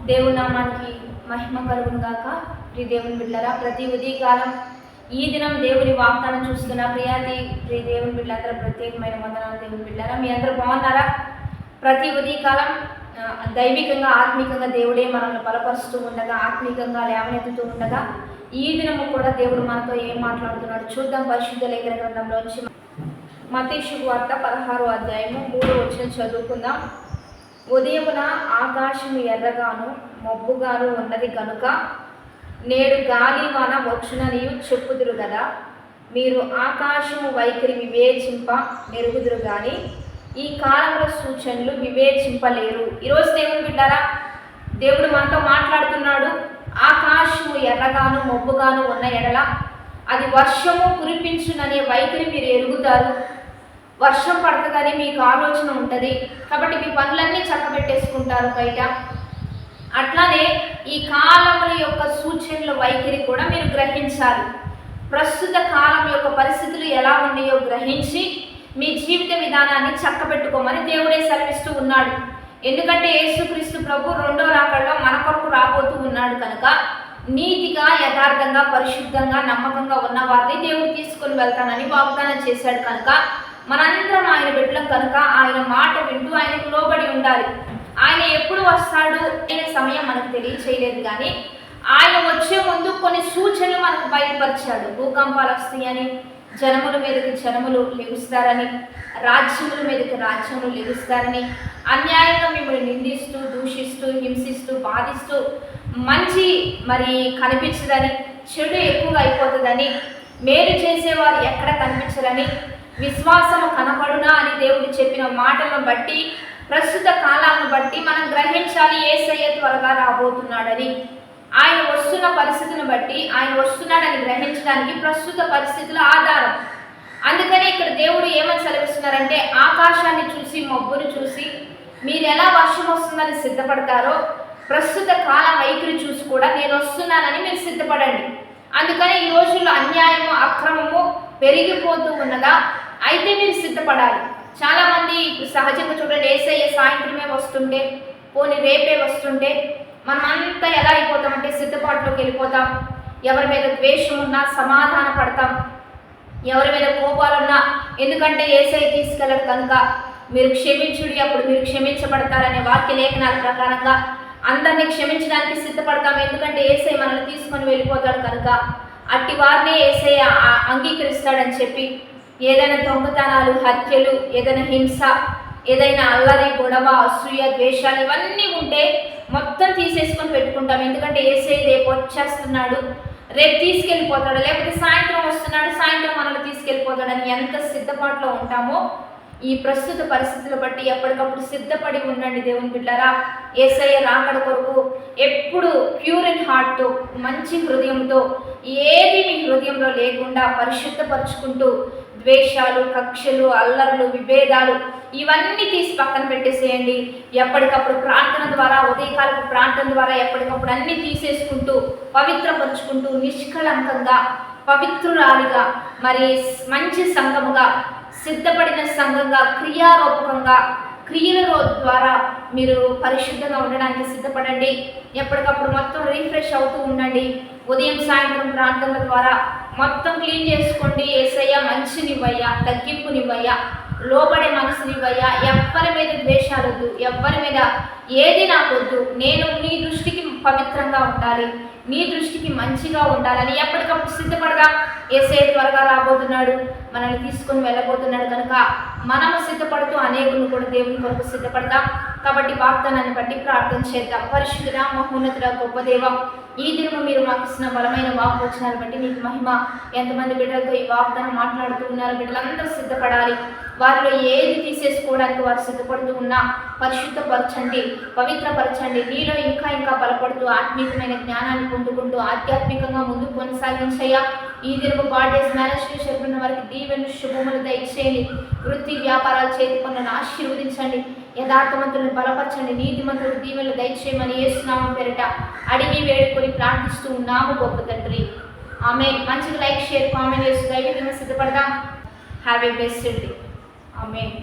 దేవుని నామానికి మహిమ కలుగును గాక. ప్రియ దేవుని బిడ్డలారా, ప్రతి ఉదయకాలం ఈ దినం దేవుని వాగ్దానం చూస్తున్న ప్రియ దేవుని బిడ్డలందరూ ప్రత్యేకమైన వందనాలు. దేవుని బిడ్డలారా, మీ అందరూ బాగున్నారా? ప్రతి ఉదయకాలం దైవికంగా ఆత్మీకంగా దేవుడే మనల్ని బలపరుస్తూ ఉండగా, ఆత్మీకంగా లేవనెత్తుతూ ఉండగా, ఈ దినము కూడా దేవుడు మనతో ఏం మాట్లాడుతున్నాడు చూద్దాం. పరిశుద్ధ లేఖన గ్రంథంలోంచి మత్తయి శుభవార్త 16వ అధ్యాయము 3వ వచనం చదువుకుందాం. ఉదయమున ఆకాశము ఎర్రగాను మబ్బుగాను ఉన్నది కనుక నేడు గాలి వాన వచ్చుననియు చెప్పుదురు కదా. మీరు ఆకాశము వైఖరి వివేచింప మెరుగుదురు కానీ ఈ కాలంలో సూచనలు వివేచింపలేరు. ఈరోజు దేవుని బిడ్డారా, దేవుడు మనతో మాట్లాడుతున్నాడు. ఆకాశము ఎర్రగాను మబ్బుగాను ఉన్న ఎడల అది వర్షము కురిపించుననే వైఖరి మీరు ఎరుగుతారు. వర్షం పడతదని మీకు ఆలోచన ఉంటుంది కాబట్టి మీ పనులన్నీ చక్కబెట్టేసుకుంటారు బయట. అట్లానే ఈ కాలముల యొక్క సూచనల వైఖరి కూడా మీరు గ్రహించాలి. ప్రస్తుత కాలం యొక్క పరిస్థితులు ఎలా ఉన్నాయో గ్రహించి మీ జీవిత విధానాన్ని చక్కబెట్టుకోమని దేవుడే సెలవిస్తూ ఉన్నాడు. ఎందుకంటే యేసుక్రీస్తు ప్రభు రెండో రాకడలో మన కొరకు రాబోతూ ఉన్నాడు కనుక నీతిగా, యథార్థంగా, పరిశుద్ధంగా, నమ్మకంగా ఉన్న వారిని దేవుడు తీసుకొని వెళ్తానని వాగ్దానం చేశాడు. కనుక మనందరం ఆయన బిడ్డలం కనుక ఆయన మాట వింటూ ఆయనకు లోబడి ఉండాలి. ఆయన ఎప్పుడు వస్తాడు అనే సమయం మనకు తెలియచేయలేదు, కానీ ఆయన వచ్చే ముందు కొన్ని సూచనలు మనకు బయలుపరిచాడు. భూకంపాలు వస్తాయని, జనముల మీదకి జనములు లెగుస్తారని, రాజ్యముల మీదకి రాజ్యములు లెగుస్తారని, అన్యాయంగా మిమ్మల్ని నిందిస్తూ, దూషిస్తూ, హింసిస్తూ, బాధిస్తూ మంచి కనిపించదని, చెడు ఎక్కువగా అయిపోతుందని, మేలు చేసేవారు ఎక్కడ కనిపించరని, విశ్వాసము కనపడునా అని దేవుడు చెప్పిన మాటలను బట్టి, ప్రస్తుత కాలాలను బట్టి మనం గ్రహించాలి యేసయ్య త్వరగా రాబోతున్నాడని. ఆయన వస్తున్న పరిస్థితిని బట్టి ఆయన వస్తున్నాడని గ్రహించడానికి ప్రస్తుత పరిస్థితుల ఆధారం. అందుకని ఇక్కడ దేవుడు ఏమని సెలవిస్తున్నారంటే, ఆకాశాన్ని చూసి మబ్బును చూసి మీరు ఎలా వర్షం వస్తుందని సిద్ధపడతారో ప్రస్తుత కాల వైఖరి చూసి కూడా నేను వస్తున్నానని మీరు సిద్ధపడండి. అందుకని ఈ రోజుల్లో అన్యాయము, అక్రమము పెరిగిపోతూ ఉన్నదా, అయితే మీరు సిద్ధపడాలి. చాలామంది సహజంగా చూడండి, యేసయ్య సాయంత్రమే వస్తుంటే, పోనీ రేపే వస్తుంటే మనమంతా ఎలా అయిపోతామంటే సిద్ధపాటులోకి వెళ్ళిపోతాం. ఎవరి మీద ద్వేషం ఉన్నా సమాధాన పడతాం, ఎవరి మీద కోపాలున్నా ఎందుకంటే యేసయ్య తీసుకెళ్ళడు కనుక మీరు క్షమించుడి అప్పుడు మీరు క్షమించబడతారనే వాక్య లేఖనాల ప్రకారంగా అందరినీ క్షమించడానికి సిద్ధపడతాం. ఎందుకంటే యేసయ్య మనల్ని తీసుకొని వెళ్ళిపోతాడు కనుక అట్టి వారినే యేసయ్య అంగీకరిస్తాడని చెప్పి ఏదైనా దొంగతనాలు, హత్యలు, ఏదైనా హింస, ఏదైనా అల్లరి, గొడవ, అసూయ, ద్వేషాలు ఇవన్నీ ఉంటే మొత్తం తీసేసుకొని పెట్టుకుంటాం. ఎందుకంటే యేసయ్య రేపు వచ్చేస్తున్నాడు, రేపు తీసుకెళ్ళిపోతాడు, లేకపోతే సాయంత్రం వస్తున్నాడు, సాయంత్రం మనల్ని తీసుకెళ్ళిపోతాడని ఎంత సిద్ధపాటులో ఉంటామో ఈ ప్రస్తుత పరిస్థితులు బట్టి ఎప్పటికప్పుడు సిద్ధపడి ఉండండి దేవుని బిడ్డలారా. యేసయ్య రాకడ కొరకు ఎప్పుడు ప్యూర్ అండ్ హార్ట్తో, మంచి హృదయంతో, ఏది మీ హృదయంలో లేకుండా పరిశుద్ధపరుచుకుంటూ ద్వేషాలు, కక్షలు, అల్లర్లు, విభేదాలు ఇవన్నీ తీసి పక్కన పెట్టేసేయండి. ఎప్పటికప్పుడు ప్రార్థన ద్వారా, ఉదయకాలపు ప్రార్థన ద్వారా ఎప్పటికప్పుడు అన్నీ తీసేసుకుంటూ పవిత్రపరుచుకుంటూ నిష్కళంకంగా, పవిత్రురాలిగా, మంచి సంఘముగా, సిద్ధపడిన సంఘంగా, క్రియారూపకంగా, క్రియల ద్వారా మీరు పరిశుద్ధంగా ఉండడానికి సిద్ధపడండి. ఎప్పటికప్పుడు మొత్తం రీఫ్రెష్ అవుతూ ఉండండి. ఉదయం సాయంత్రం ప్రార్థనల ద్వారా మొత్తం క్లీన్ చేసుకోండి. యేసయ్య మంచినివ్వయ్యా, తగ్గింపునివ్వయ్యా, లోబడే మనసునివ్వయ్యా. ఎవ్వరి మీద ద్వేషాలొద్దు, ఎవ్వరి మీద ఏది నాకొద్దు, నేను నీ దృష్టికి పవిత్రంగా ఉండాలి, నీ దృష్టికి మంచిగా ఉండాలని ఎప్పటికప్పుడు సిద్ధపడదాం. యేసయ్య త్వరగా రాబోతున్నాడు, మనల్ని తీసుకొని వెళ్ళబోతున్నాడు కనుక మనము సిద్ధపడుతూ అనేకులను కూడా దేవుని కొరకు సిద్ధపడదాం. కాబట్టి వాగ్దానాన్ని బట్టి ప్రార్థన చేద్దాం. పరిశుద్ధుడా, మహోన్నతుడా, గొప్ప దేవం, ఈ దినము మీరు మాకు ఇచ్చిన బలమైన వాగ్వచనాలు బట్టి నీకు మహిమ. ఎంతమంది బిడ్డలతో ఈ వాగ్దానం మాట్లాడుతూ ఉన్నారు, బిడ్డలందరూ సిద్ధపడాలి. వారిలో ఏది తీసేసుకోవడానికి వారు సిద్ధపడుతూ ఉన్నా పరిశుద్ధపరచండి, పవిత్రపరచండి. నీలో ఇంకా ఇంకా బలపడుతూ ఆత్మీయమైన జ్ఞానాన్ని పొందుకుంటూ ఆధ్యాత్మికంగా ముందుకు కొనసాగించయ్యా. ఈ దినము బర్త్డేస్, మ్యారేజ్ చెప్పుకున్న వారికి దీవెన శుభములు దయచేయండి. వృత్తి వ్యాపారాలు చేతి పనులను ఆశీర్వదించండి. యథార్థవంతులను బలపరచండి. నీతిమంతులకు దీవెనలు దయచేయమని యేసునామం పేరిట అడిగి వేడుకొని ప్రార్థిస్తూ ఉన్నాము గొప్ప తండ్రి. ఆమేన్. మంచిగా లైక్, షేర్, కామెంట్ చేసి దైవికంగా సిద్ధపడదాం. Have a blessed day. Amen.